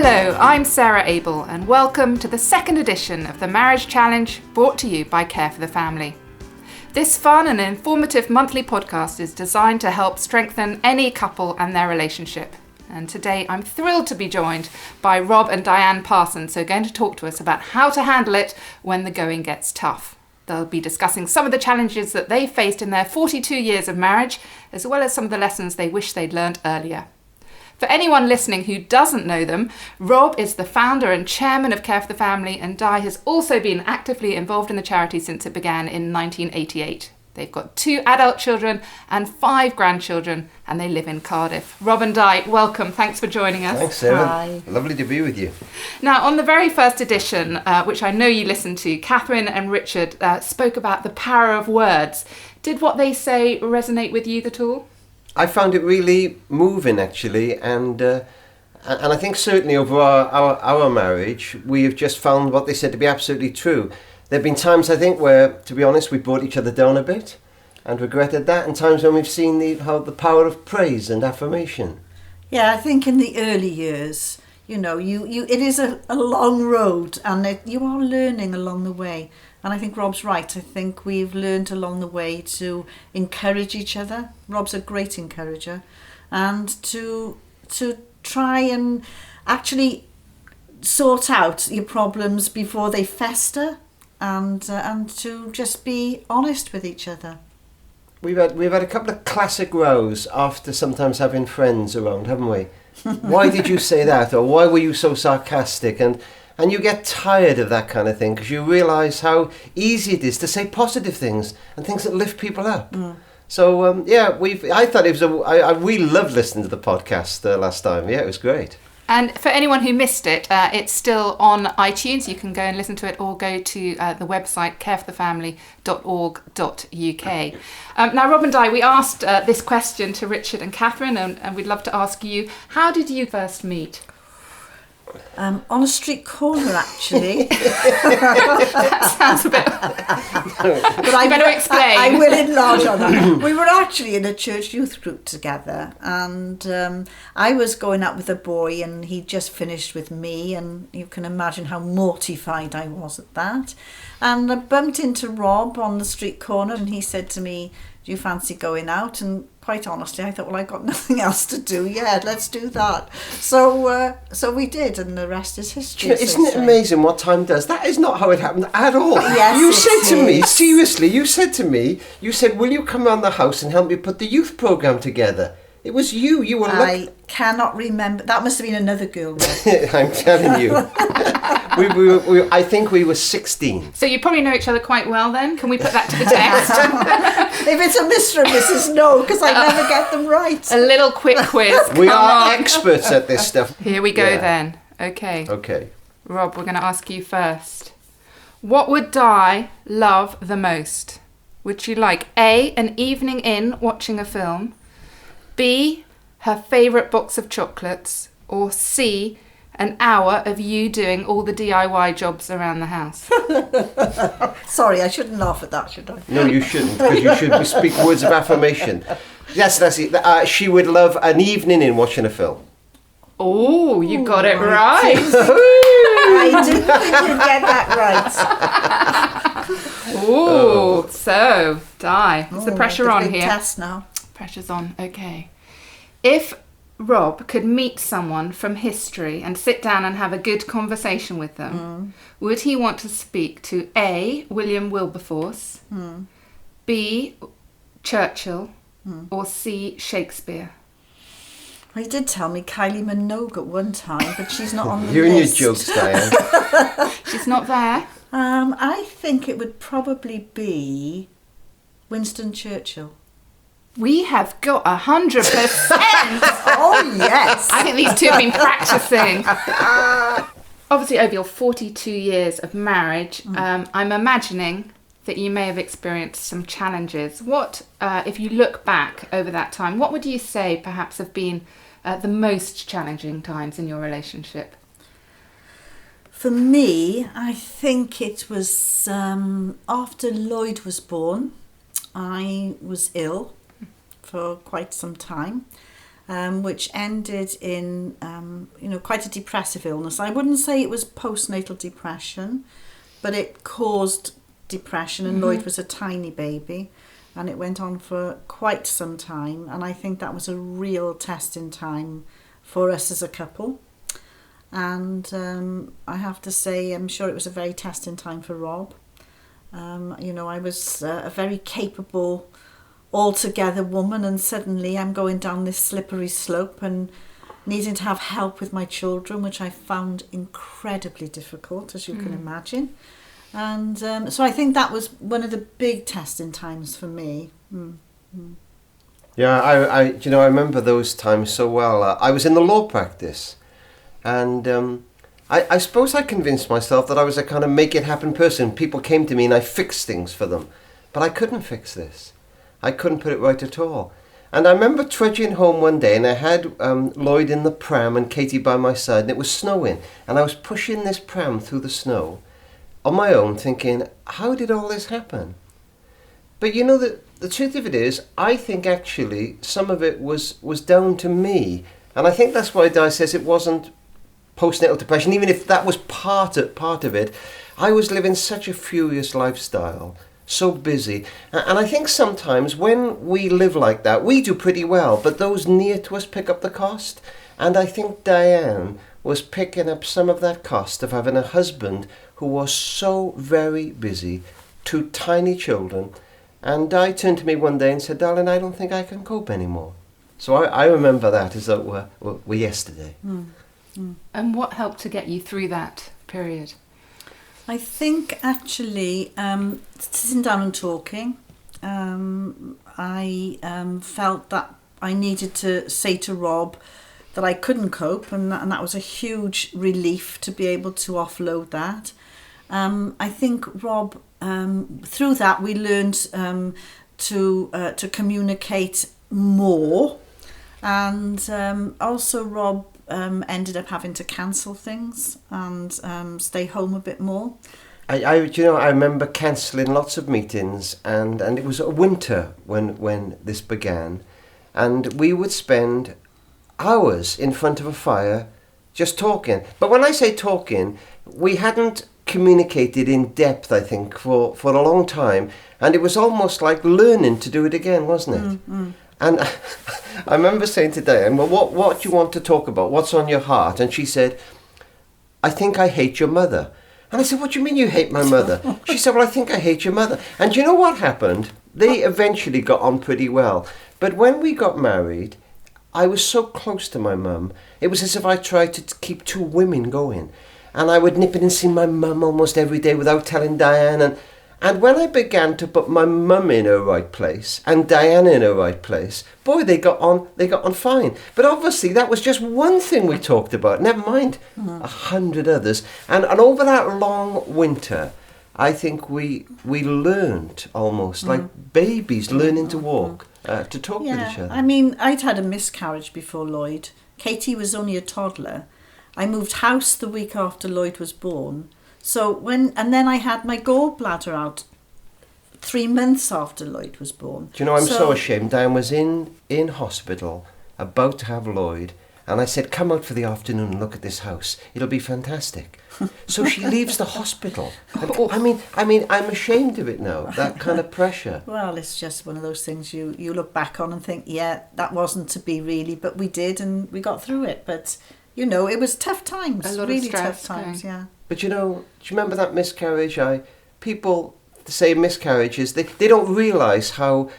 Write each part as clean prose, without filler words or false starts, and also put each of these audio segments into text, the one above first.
Hello, I'm Sarah Abel and welcome to the second edition of the Marriage Challenge brought to you by Care for the Family. This fun and informative monthly podcast is designed to help strengthen any couple and their relationship. And today I'm thrilled to be joined by Rob and Dianne Parsons, who are going to talk to us about how to handle it when the going gets tough. They'll be discussing some of the challenges that they faced in their 42 years of marriage, as well as some of the lessons they wish they'd learned earlier. For anyone listening who doesn't know them, Rob is the founder and chairman of Care for the Family, and Di has also been actively involved in the charity since it began in 1988. They've got 2 adult children and 5 grandchildren, and they live in Cardiff. Rob and Di, welcome. Thanks for joining us. Thanks, Sarah. Hi. Lovely to be with you. Now, on the very first edition, which I know you listened to, Catherine and Richard spoke about the power of words. Did what they say resonate with you at all? I found it really moving, actually, and I think certainly over our marriage, we have just found what they said to be absolutely true. There have been times, I think, where, to be honest, we brought each other down a bit and regretted that, and times when we've seen the power of praise and affirmation. Yeah, I think in the early years, it is a long road, and you are learning along the way. And I think Rob's right. I think we've learned along the way to encourage each other. Rob's a great encourager, and to try and actually sort out your problems before they fester, and to just be honest with each other. We've had a couple of classic rows after sometimes having friends around, haven't we? Why did you say that, or why were you so sarcastic? And you get tired of that kind of thing because you realise how easy it is to say positive things and things that lift people up. So I thought it was I really loved listening to the podcast last time. Yeah, it was great. And for anyone who missed it, it's still on iTunes. You can go and listen to it, or go to the website careforthefamily.org.uk. Now, Rob and Di, we asked this question to Richard and Catherine, and we'd love to ask you, how did you first meet? On a street corner, actually. That sounds a bit... But I better explain. I will enlarge on that. We were actually in a church youth group together, and I was going out with a boy, and he'd just finished with me, and you can imagine how mortified I was at that. And I bumped into Rob on the street corner, and he said to me, "Do you fancy going out?" And quite honestly, I thought, well, I got nothing else to do. Yeah, let's do that. So we did, and the rest is history. Isn't it amazing what time does? That is not how it happened at all. Yes, you said to me, seriously, you said, will you come around the house and help me put the youth programme together? It was you. You were I cannot remember. That must have been another girl. I'm telling you. I think we were 16. So you probably know each other quite well then? Can we put that to the test? If it's a Mr. and Mrs. No, because I never get them right. A little quick quiz. We are experts at this stuff. Here we go then. Okay. Rob, we're going to ask you first. What would Di love the most? Would she like A, an evening in watching a film, B, her favourite box of chocolates, or C, an hour of you doing all the DIY jobs around the house? Sorry, I shouldn't laugh at that, should I? No, you shouldn't, because you should speak words of affirmation. Yes, that's it. She would love an evening in watching a film. Oh, you got it right. I didn't think you'd get that right. Ooh, so, Di, is the pressure on here? Test now. Pressure's on, okay. If Rob could meet someone from history and sit down and have a good conversation with them, would he want to speak to A, William Wilberforce, B, Churchill, or C, Shakespeare? Well, he did tell me Kylie Minogue at one time, but she's not on the You're list. in your jokes, Diane. She's not there? I think it would probably be Winston Churchill. We have got 100%. Oh, yes. I think these two have been practicing. Obviously, over your 42 years of marriage, I'm imagining that you may have experienced some challenges. What, if you look back over that time, what would you say perhaps have been the most challenging times in your relationship? For me, I think it was after Lloyd was born. I was ill for quite some time, which ended in, quite a depressive illness. I wouldn't say it was postnatal depression, but it caused depression, and Lloyd was a tiny baby, and it went on for quite some time, and I think that was a real testing time for us as a couple. And I have to say, I'm sure it was a very testing time for Rob. I was a very capable, all-together woman, and suddenly I'm going down this slippery slope and needing to have help with my children, which I found incredibly difficult, as you can imagine. And so I think that was one of the big testing times for me. Yeah, I remember those times so well. I was in the law practice, and I suppose I convinced myself that I was a kind of make-it-happen person. People came to me and I fixed things for them. But I couldn't fix this. I couldn't put it right at all. And I remember trudging home one day, and I had Lloyd in the pram and Katie by my side, and it was snowing. And I was pushing this pram through the snow on my own, thinking, how did all this happen? But the truth of it is, I think actually some of it was down to me. And I think that's why Di says it wasn't postnatal depression. Even if that was part of it, I was living such a furious lifestyle, so busy. And I think sometimes when we live like that, we do pretty well, but those near to us pick up the cost. And I think Dianne was picking up some of that cost of having a husband who was so very busy, 2 tiny children. And Di turned to me one day and said, darling, I don't think I can cope anymore. So I remember that as though it were yesterday. And what helped to get you through that period? I think actually sitting down and talking, I felt that I needed to say to Rob that I couldn't cope, and that was a huge relief to be able to offload that. I think Rob, through that we learned to communicate more, and also Rob ended up having to cancel things and stay home a bit more. I remember cancelling lots of meetings, and it was a winter when this began, and we would spend hours in front of a fire just talking. But when I say talking, we hadn't communicated in depth, I think, for a long time, and it was almost like learning to do it again, wasn't it? And I remember saying to Dianne, well, what do you want to talk about? What's on your heart? And she said, I think I hate your mother. And I said, what do you mean you hate my mother? She said, well, I think I hate your mother. And do you know what happened? They eventually got on pretty well. But when we got married, I was so close to my mum. It was as if I tried to keep 2 women going. And I would nip in and see my mum almost every day without telling Dianne. And when I began to put my mum in her right place and Dianne in her right place, boy, they got on fine. But obviously that was just one thing we talked about, never mind 100 others. And over that long winter, I think we learned almost like babies learning to walk, to talk with each other. I mean, I'd had a miscarriage before Lloyd. Katie was only a toddler. I moved house the week after Lloyd was born. And then I had my gallbladder out 3 months after Lloyd was born. Do you know, I'm so ashamed. Dianne was in hospital, about to have Lloyd, and I said, come out for the afternoon and look at this house. It'll be fantastic. So she leaves the hospital. I mean, I'm ashamed of it now, that kind of pressure. Well, it's just one of those things you look back on and think, yeah, that wasn't to be really, but we did and we got through it. But, it was tough times. A lot really of stress tough times, yeah. But do you remember that miscarriage? People say miscarriages, they don't realise how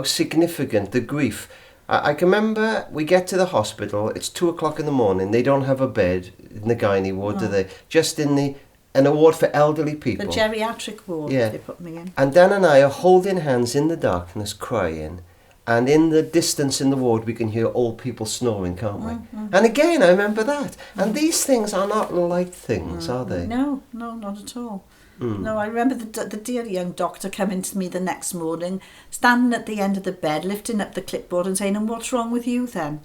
significant the grief. I can remember we get to the hospital, it's 2:00 in the morning, they don't have a bed in the gynae ward, do they? Just in an ward for elderly people. The geriatric ward, they put me in. And Dan and I are holding hands in the darkness, crying. And in the distance in the ward, we can hear old people snoring, can't we? And again, I remember that. And these things are not light things, are they? No, not at all. No, I remember the dear young doctor coming to me the next morning, standing at the end of the bed, lifting up the clipboard and saying, and what's wrong with you then?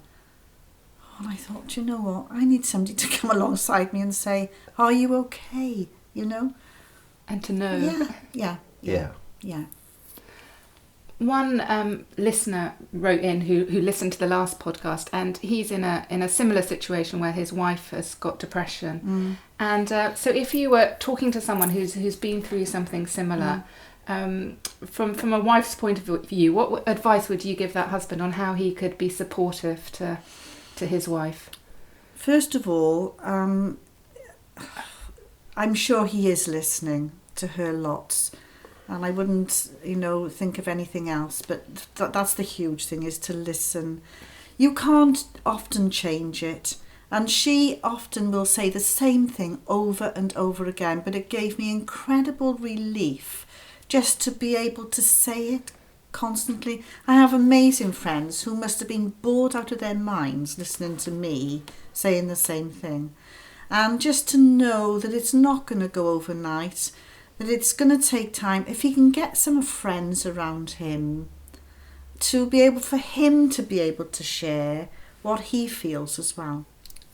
And I thought, you know what, I need somebody to come alongside me and say, are you okay? And to know. Yeah. One listener wrote in who listened to the last podcast, and he's in a similar situation where his wife has got depression. And so if you were talking to someone who's been through something similar, from a wife's point of view, what advice would you give that husband on how he could be supportive to his wife? First of all, I'm sure he is listening to her lots. And I wouldn't, think of anything else. But that's the huge thing, is to listen. You can't often change it. And she often will say the same thing over and over again. But it gave me incredible relief just to be able to say it constantly. I have amazing friends who must have been bored out of their minds listening to me saying the same thing. And just to know that it's not going to go overnight, that it's going to take time. If he can get some friends around him for him to be able to share what he feels as well.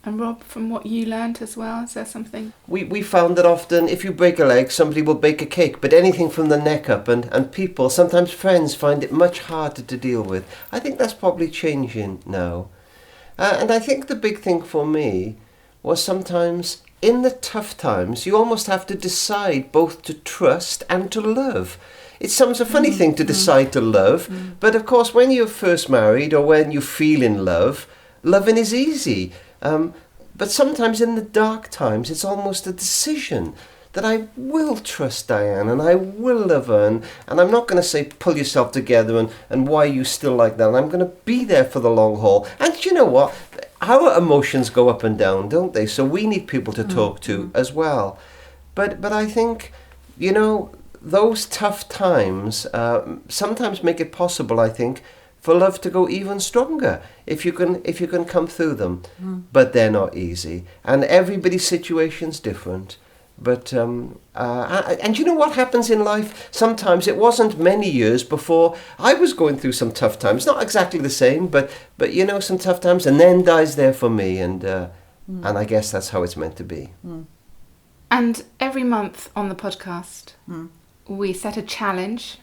And Rob, from what you learned as well, is there something? We found that often if you break a leg, somebody will bake a cake, but anything from the neck up, and people, sometimes friends, find it much harder to deal with. I think that's probably changing now. And I think the big thing for me was sometimes in the tough times, you almost have to decide both to trust and to love. It sounds a funny thing to decide to love, but of course when you're first married or when you feel in love, loving is easy. But sometimes in the dark times, it's almost a decision that I will trust Dianne and I will love her, and I'm not going to say pull yourself together and why are you still like that. I'm going to be there for the long haul. And you know what? Our emotions go up and down, don't they? So we need people to talk to as well. But I think, those tough times sometimes make it possible, I think, for love to go even stronger if you can come through them. But they're not easy, and everybody's situation's different. But and you know what happens in life? Sometimes it wasn't many years before I was going through some tough times. Not exactly the same, but some tough times, and then Di's there for me, and I guess that's how it's meant to be. And every month on the podcast, we set a challenge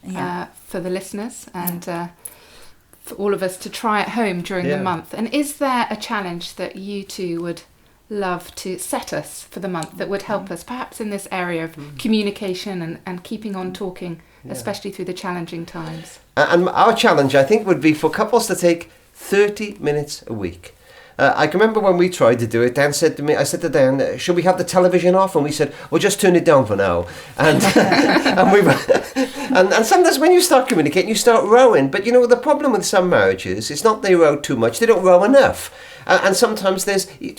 for the listeners and for all of us to try at home during the month. And is there a challenge that you two would love to set us for the month that would help us perhaps in this area of communication and keeping on talking, especially through the challenging times? And our challenge, I think, would be for couples to take 30 minutes a week. I can remember when we tried to do it, I said to Dan, should we have the television off? And we said, well, just turn it down for now. And and sometimes when you start communicating, you start rowing. But the problem with some marriages, it's not they row too much, they don't row enough. And sometimes to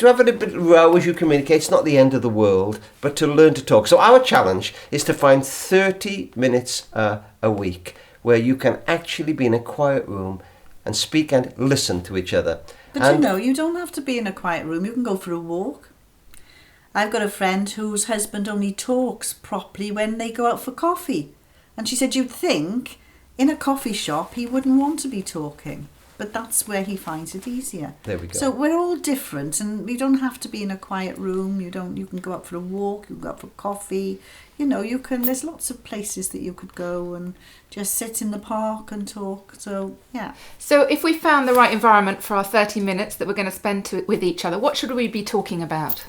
have a little bit of row as you communicate, it's not the end of the world, but to learn to talk. So our challenge is to find 30 minutes a week where you can actually be in a quiet room and speak and listen to each other. But you don't have to be in a quiet room. You can go for a walk. I've got a friend whose husband only talks properly when they go out for coffee. And she said you'd think in a coffee shop he wouldn't want to be talking. But that's where he finds it easier. There we go. So we're all different, and you don't have to be in a quiet room. You can go out for a walk, you can go out for coffee. There's lots of places that you could go and just sit in the park and talk. So, yeah. So if we found the right environment for our 30 minutes that we're going to spend with each other, what should we be talking about?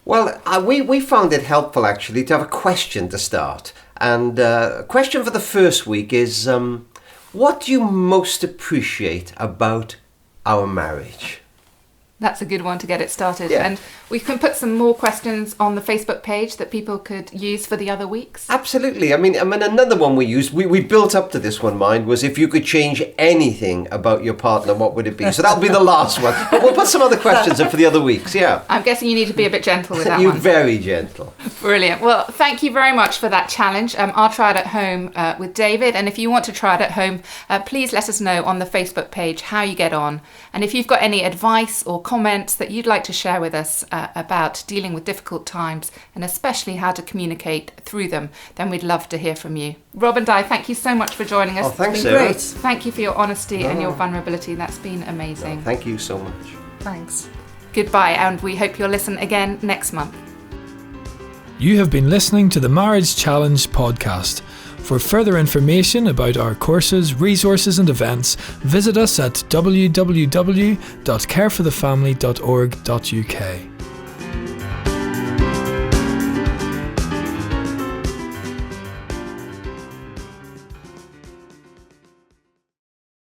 Well, we found it helpful, actually, to have a question to start. And a question for the first week is, what do you most appreciate about our marriage? That's a good one to get it started. Yeah. And we can put some more questions on the Facebook page that people could use for the other weeks. Absolutely. I mean, another one we used, we built up to this one, mine, was if you could change anything about your partner, what would it be? So that'll be the last one. But we'll put some other questions in for the other weeks, yeah. I'm guessing you need to be a bit gentle with that You're one. very gentle. Brilliant. Well, thank you very much for that challenge. I'll try it at home with David. And if you want to try it at home, please let us know on the Facebook page how you get on. And if you've got any advice or comments that you'd like to share with us about dealing with difficult times and especially how to communicate through them, then we'd love to hear from you. Rob and Di, thank you so much for joining us. Oh, thanks, it's been Sarah. great. Thank you for your honesty and your vulnerability. That's been amazing. No, thank you so much. Thanks. Goodbye, and we hope you'll listen again next month. You have been listening to the Marriage Challenge podcast. For further information about our courses, resources and events, visit us at www.careforthefamily.org.uk.